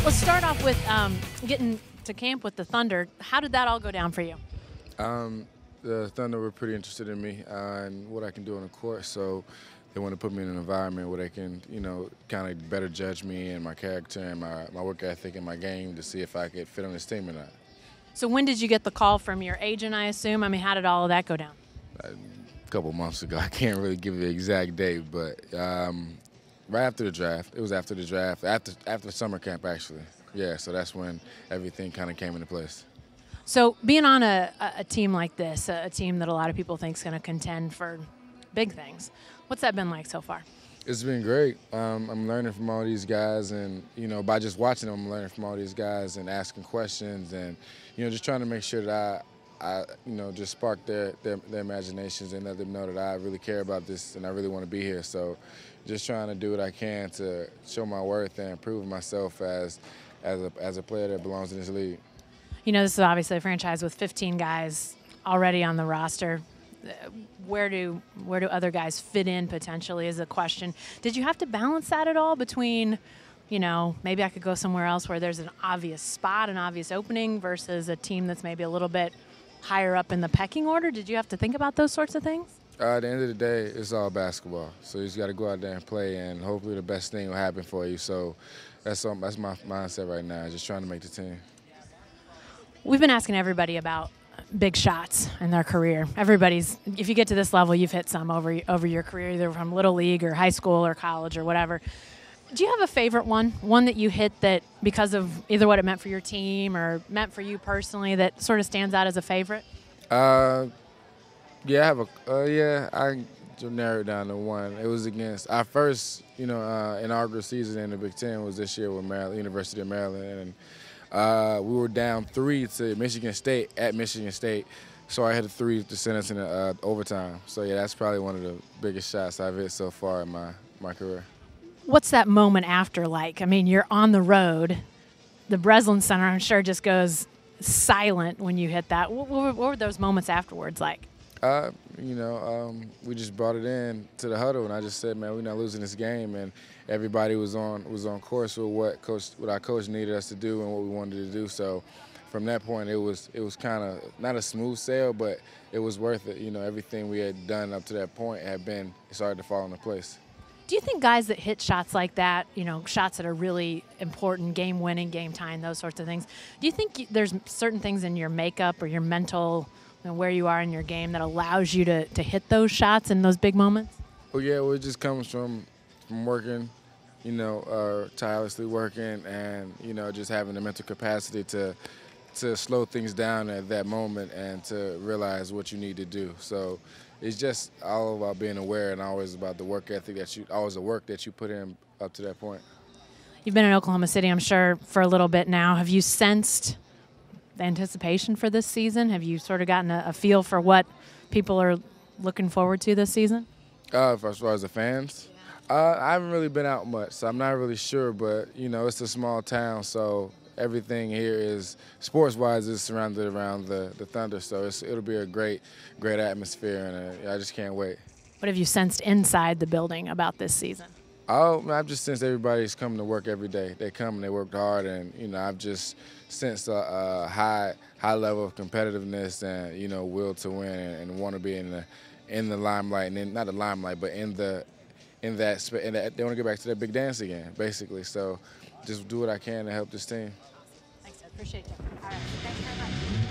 Let's start off with getting to camp with the Thunder. How did that all go down for you? The Thunder were pretty interested in me and what I can do on the court, so they want to put me in an environment where they can, kind of better judge me and my character and my work ethic and my game to see if I could fit on this team or not. So when did you get the call from your agent, I assume? I mean, how did all of that go down? A couple months ago. I can't really give you the exact date, but right after the draft. It was after the draft, after summer camp, actually. Yeah, so that's when everything kind of came into place. So being on a team like this, a team that a lot of people think is going to contend for big things, what's that been like so far? It's been great. I'm learning from all these guys, and by just watching them, I'm learning from all these guys and asking questions, and just trying to make sure that I just spark their imaginations and let them know that I really care about this and I really want to be here. So, just trying to do what I can to show my worth and prove myself as a player that belongs in this league. This is obviously a franchise with 15 guys already on the roster. Where do other guys fit in potentially is a question. Did you have to balance that at all between, maybe I could go somewhere else where there's an obvious spot, an obvious opening versus a team that's maybe a little bit higher up in the pecking order? Did you have to think about those sorts of things? At the end of the day, it's all basketball. So you just got to go out there and play, and hopefully the best thing will happen for you. So that's my mindset right now, just trying to make the team. We've been asking everybody about big shots in their career. If you get to this level, you've hit some over your career, either from Little League or high school or college or whatever. Do you have a favorite one that you hit that because of either what it meant for your team or meant for you personally that sort of stands out as a favorite? Yeah, I have I can narrow it down to one. It was against our first, inaugural season in the Big Ten was this year with University of Maryland, and we were down 3 to Michigan State at Michigan State. So I hit a 3 to send us in overtime. So yeah, that's probably one of the biggest shots I've hit so far in my career. What's that moment after like? I mean, you're on the road. The Breslin Center, I'm sure, just goes silent when you hit that. What were those moments afterwards like? We just brought it in to the huddle, and I just said, man, we're not losing this game, and everybody was on course with what our coach needed us to do and what we wanted to do. So, from that point, it was kind of not a smooth sail, but it was worth it. Everything we had done up to that point it started to fall into place. Do you think guys that hit shots like that, shots that are really important, game-winning, game-tying, those sorts of things, do you think there's certain things in your makeup or your mental, where you are in your game that allows you to hit those shots in those big moments? Well, yeah, it just comes from working, tirelessly working and, just having the mental capacity to slow things down at that moment and to realize what you need to do. So it's just all about being aware and always about the work ethic the work that you put in up to that point. You've been in Oklahoma City, I'm sure, for a little bit now. Have you sensed the anticipation for this season? Have you sort of gotten a feel for what people are looking forward to this season? As far as the fans? I haven't really been out much, so I'm not really sure, but, it's a small town, so everything here is, sports-wise, is surrounded around the Thunder, so it'll be a great atmosphere, and I just can't wait. What have you sensed inside the building about this season? I've just sensed everybody's coming to work every day. They come and they work hard, and I've just sensed a high level of competitiveness and will to win and want to be in the limelight, and not the limelight, but in that they want to get back to that big dance again, basically. So just do what I can to help this team. Thanks, I appreciate you. All right, thanks very much.